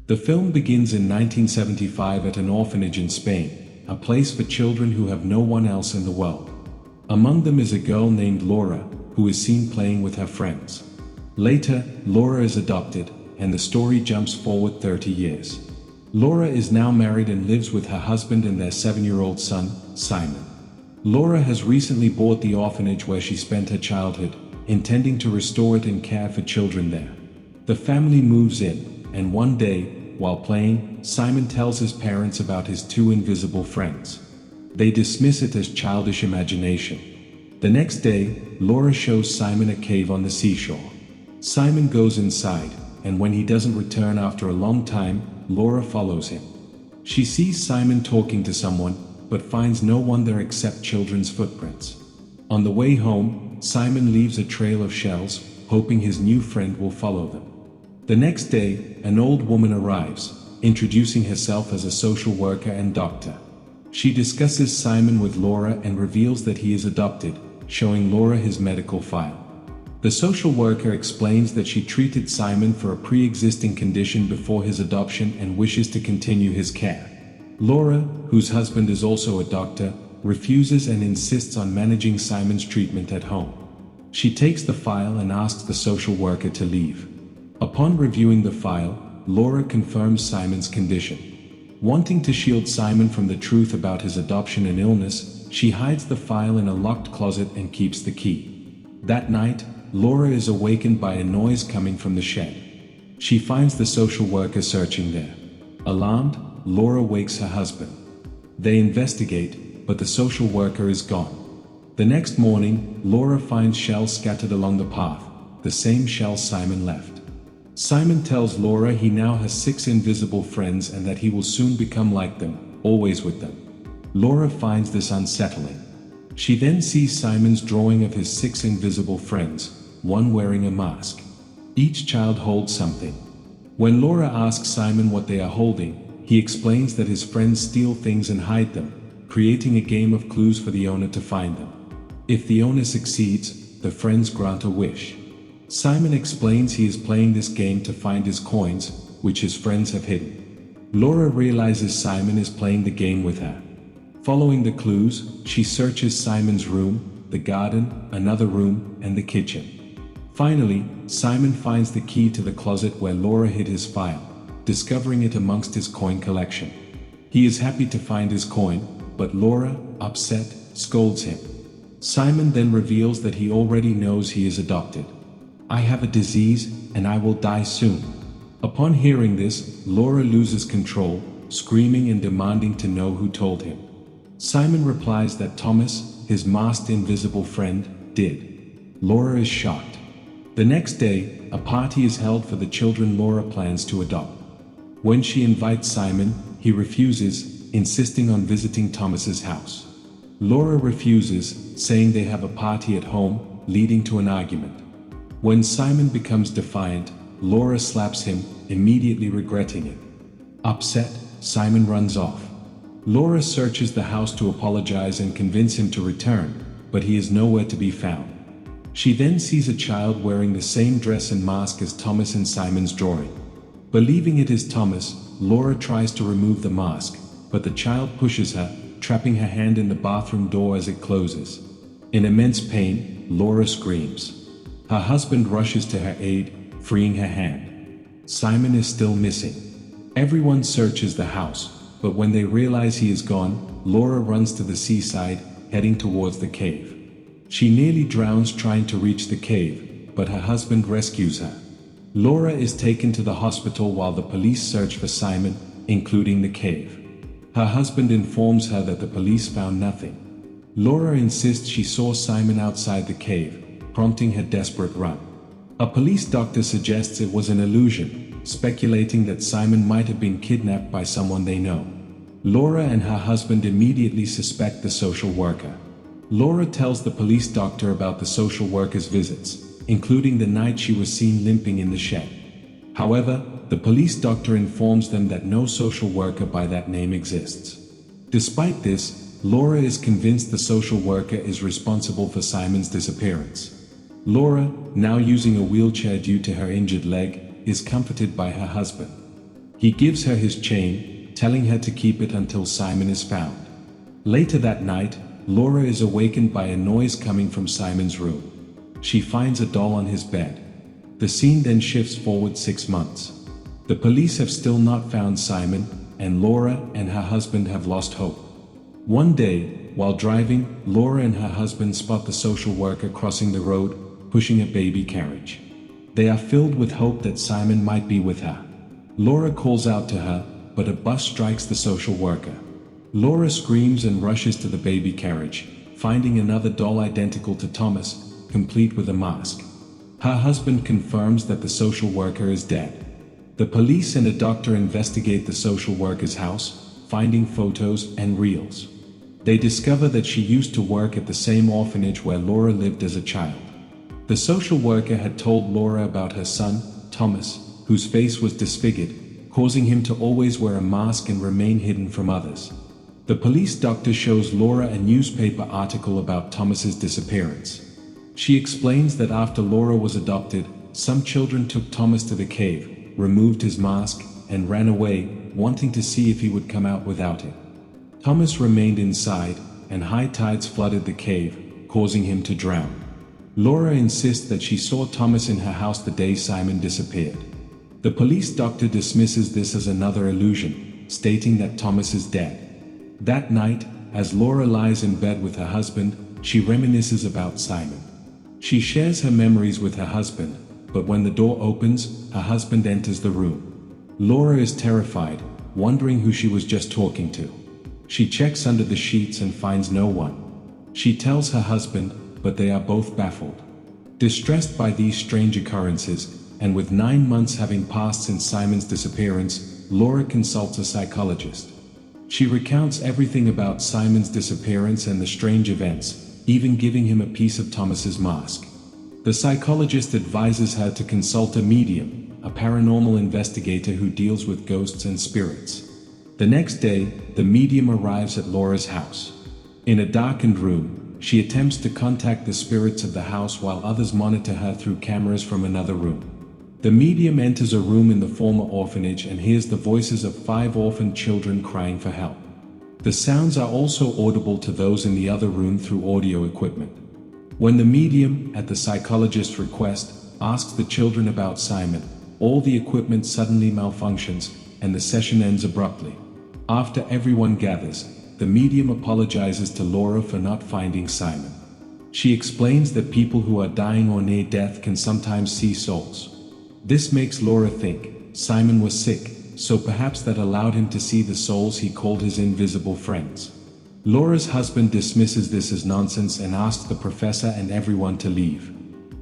The film begins in 1975 at an orphanage in Spain, a place for children who have no one else in the world. Among them is a girl named Laura, who is seen playing with her friends. Later, Laura is adopted, and the story jumps forward 30 years. Laura is now married and lives with her husband and their 7-year-old son, Simon. Laura has recently bought the orphanage where she spent her childhood, intending to restore it and care for children there. The family moves in, and one day, while playing, Simon tells his parents about his 2 invisible friends. They dismiss it as childish imagination. The next day, Laura shows Simon a cave on the seashore. Simon goes inside, and when he doesn't return after a long time, Laura follows him. She sees Simon talking to someone, but finds no one there except children's footprints. On the way home, Simon leaves a trail of shells, hoping his new friend will follow them. The next day, an old woman arrives, introducing herself as a social worker and doctor. She discusses Simon with Laura and reveals that he is adopted, showing Laura his medical file. The social worker explains that she treated Simon for a pre-existing condition before his adoption and wishes to continue his care. Laura, whose husband is also a doctor, refuses and insists on managing Simon's treatment at home. She takes the file and asks the social worker to leave. Upon reviewing the file, Laura confirms Simon's condition. Wanting to shield Simon from the truth about his adoption and illness, she hides the file in a locked closet and keeps the key. That night, Laura is awakened by a noise coming from the shed. She finds the social worker searching there. Alarmed, Laura wakes her husband. They investigate, but the social worker is gone. The next morning, Laura finds shells scattered along the path, the same shells Simon left. Simon tells Laura he now has 6 invisible friends and that he will soon become like them, always with them. Laura finds this unsettling. She then sees Simon's drawing of his 6 invisible friends, one wearing a mask. Each child holds something. When Laura asks Simon what they are holding, he explains that his friends steal things and hide them, creating a game of clues for the owner to find them. If the owner succeeds, the friends grant a wish. Simon explains he is playing this game to find his coins, which his friends have hidden. Laura realizes Simon is playing the game with her. Following the clues, she searches Simon's room, the garden, another room, and the kitchen. Finally, Simon finds the key to the closet where Laura hid his file, discovering it amongst his coin collection. He is happy to find his coin, but Laura, upset, scolds him. Simon then reveals that he already knows he is adopted. "I have a disease, and I will die soon." Upon hearing this, Laura loses control, screaming and demanding to know who told him. Simon replies that Thomas, his masked invisible friend, did. Laura is shocked. The next day, a party is held for the children Laura plans to adopt. When she invites Simon, he refuses, insisting on visiting Thomas's house. Laura refuses, saying they have a party at home, leading to an argument. When Simon becomes defiant, Laura slaps him, immediately regretting it. Upset, Simon runs off. Laura searches the house to apologize and convince him to return, but he is nowhere to be found. She then sees a child wearing the same dress and mask as Thomas in Simon's drawing. Believing it is Thomas, Laura tries to remove the mask, but the child pushes her, trapping her hand in the bathroom door as it closes. In immense pain, Laura screams. Her husband rushes to her aid, freeing her hand. Simon is still missing. Everyone searches the house, but when they realize he is gone, Laura runs to the seaside, heading towards the cave. She nearly drowns trying to reach the cave, but her husband rescues her. Laura is taken to the hospital while the police search for Simon, including the cave. Her husband informs her that the police found nothing. Laura insists she saw Simon outside the cave, prompting her desperate run. A police doctor suggests it was an illusion, speculating that Simon might have been kidnapped by someone they know. Laura and her husband immediately suspect the social worker. Laura tells the police doctor about the social worker's visits, including the night she was seen limping in the shed. However, the police doctor informs them that no social worker by that name exists. Despite this, Laura is convinced the social worker is responsible for Simon's disappearance. Laura, now using a wheelchair due to her injured leg, is comforted by her husband. He gives her his chain, telling her to keep it until Simon is found. Later that night, Laura is awakened by a noise coming from Simon's room. She finds a doll on his bed. The scene then shifts forward 6 months. The police have still not found Simon, and Laura and her husband have lost hope. One day, while driving, Laura and her husband spot the social worker crossing the road, pushing a baby carriage. They are filled with hope that Simon might be with her. Laura calls out to her, but a bus strikes the social worker. Laura screams and rushes to the baby carriage, finding another doll identical to Thomas, complete with a mask. Her husband confirms that the social worker is dead. The police and a doctor investigate the social worker's house, finding photos and reels. They discover that she used to work at the same orphanage where Laura lived as a child. The social worker had told Laura about her son, Thomas, whose face was disfigured, causing him to always wear a mask and remain hidden from others. The police doctor shows Laura a newspaper article about Thomas's disappearance. She explains that after Laura was adopted, some children took Thomas to the cave, removed his mask, and ran away, wanting to see if he would come out without it. Thomas remained inside, and high tides flooded the cave, causing him to drown. Laura insists that she saw Thomas in her house the day Simon disappeared. The police doctor dismisses this as another illusion, stating that Thomas is dead. That night, as Laura lies in bed with her husband, she reminisces about Simon. She shares her memories with her husband, but when the door opens, her husband enters the room. Laura is terrified, wondering who she was just talking to. She checks under the sheets and finds no one. She tells her husband, but they are both baffled. Distressed by these strange occurrences, and with 9 months having passed since Simon's disappearance, Laura consults a psychologist. She recounts everything about Simon's disappearance and the strange events, even giving him a piece of Thomas's mask. The psychologist advises her to consult a medium, a paranormal investigator who deals with ghosts and spirits. The next day, the medium arrives at Laura's house. In a darkened room, she attempts to contact the spirits of the house while others monitor her through cameras from another room. The medium enters a room in the former orphanage and hears the voices of 5 orphaned children crying for help. The sounds are also audible to those in the other room through audio equipment. When the medium, at the psychologist's request, asks the children about Simon, all the equipment suddenly malfunctions and the session ends abruptly. After everyone gathers, the medium apologizes to Laura for not finding Simon. She explains that people who are dying or near death can sometimes see souls. This makes Laura think Simon was sick, so perhaps that allowed him to see the souls he called his invisible friends. Laura's husband dismisses this as nonsense and asks the professor and everyone to leave.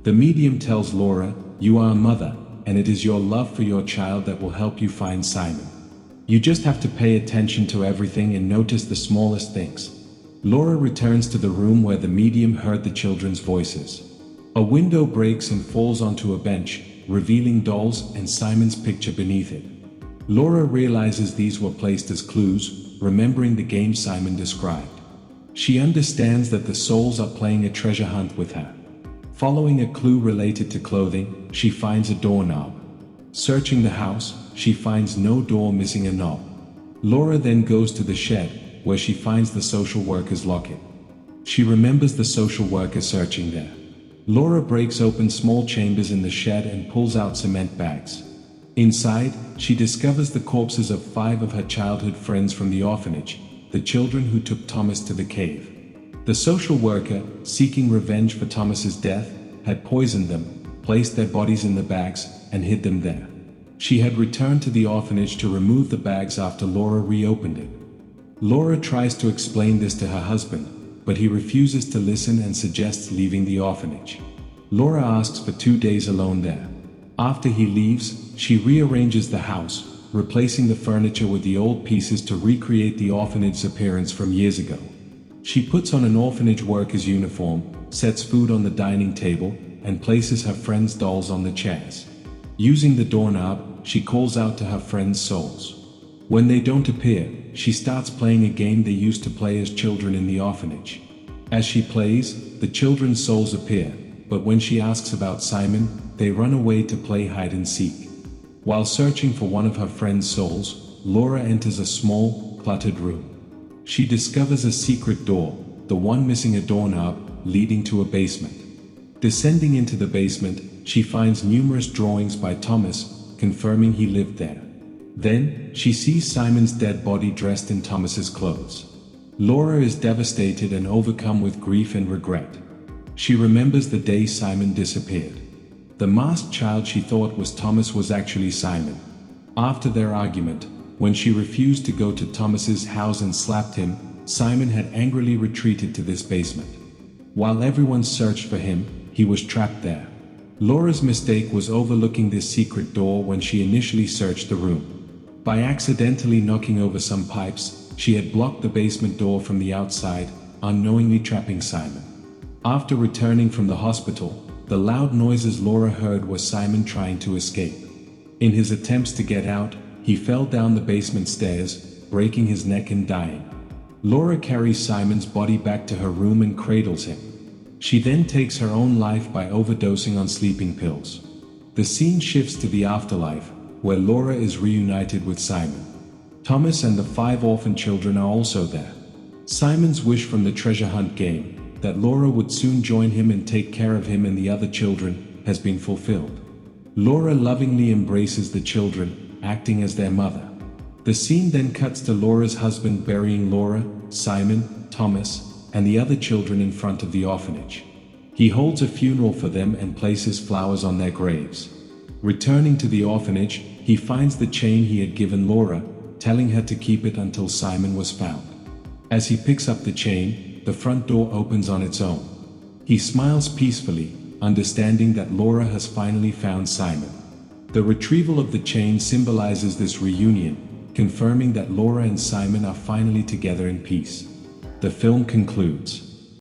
The medium tells Laura, "You are a mother, and it is your love for your child that will help you find Simon. You just have to pay attention to everything and notice the smallest things." Laura returns to the room where the medium heard the children's voices. A window breaks and falls onto a bench, revealing dolls and Simon's picture beneath it. Laura realizes these were placed as clues, remembering the game Simon described. She understands that the souls are playing a treasure hunt with her. Following a clue related to clothing, she finds a doorknob. Searching the house, she finds no door, missing a knob. Laura then goes to the shed, where she finds the social worker's locket. She remembers the social worker searching there. Laura breaks open small chambers in the shed and pulls out cement bags. Inside, she discovers the corpses of 5 of her childhood friends from the orphanage, the children who took Thomas to the cave. The social worker, seeking revenge for Thomas's death, had poisoned them, placed their bodies in the bags, and hid them there. She had returned to the orphanage to remove the bags after Laura reopened it. Laura tries to explain this to her husband, but he refuses to listen and suggests leaving the orphanage. Laura asks for 2 days alone there. After he leaves, she rearranges the house, replacing the furniture with the old pieces to recreate the orphanage's appearance from years ago. She puts on an orphanage worker's uniform, sets food on the dining table, and places her friends' dolls on the chairs. Using the doorknob, she calls out to her friends' souls. When they don't appear, she starts playing a game they used to play as children in the orphanage. As she plays, the children's souls appear, but when she asks about Simon, they run away to play hide and seek. While searching for one of her friend's souls, Laura enters a small, cluttered room. She discovers a secret door, the one missing a doorknob, leading to a basement. Descending into the basement, she finds numerous drawings by Thomas, confirming he lived there. Then, she sees Simon's dead body dressed in Thomas's clothes. Laura is devastated and overcome with grief and regret. She remembers the day Simon disappeared. The masked child she thought was Thomas was actually Simon. After their argument, when she refused to go to Thomas's house and slapped him, Simon had angrily retreated to this basement. While everyone searched for him, he was trapped there. Laura's mistake was overlooking this secret door when she initially searched the room. By accidentally knocking over some pipes, she had blocked the basement door from the outside, unknowingly trapping Simon. After returning from the hospital, the loud noises Laura heard was Simon trying to escape. In his attempts to get out, he fell down the basement stairs, breaking his neck and dying. Laura carries Simon's body back to her room and cradles him. She then takes her own life by overdosing on sleeping pills. The scene shifts to the afterlife, where Laura is reunited with Simon. Thomas and the 5 orphan children are also there. Simon's wish from the treasure hunt game, that Laura would soon join him and take care of him and the other children, has been fulfilled. Laura lovingly embraces the children, acting as their mother. The scene then cuts to Laura's husband burying Laura, Simon, Thomas, and the other children in front of the orphanage. He holds a funeral for them and places flowers on their graves. Returning to the orphanage, he finds the chain he had given Laura, telling her to keep it until Simon was found. As he picks up the chain, the front door opens on its own. He smiles peacefully, understanding that Laura has finally found Simon. The retrieval of the chain symbolizes this reunion, confirming that Laura and Simon are finally together in peace. The film concludes.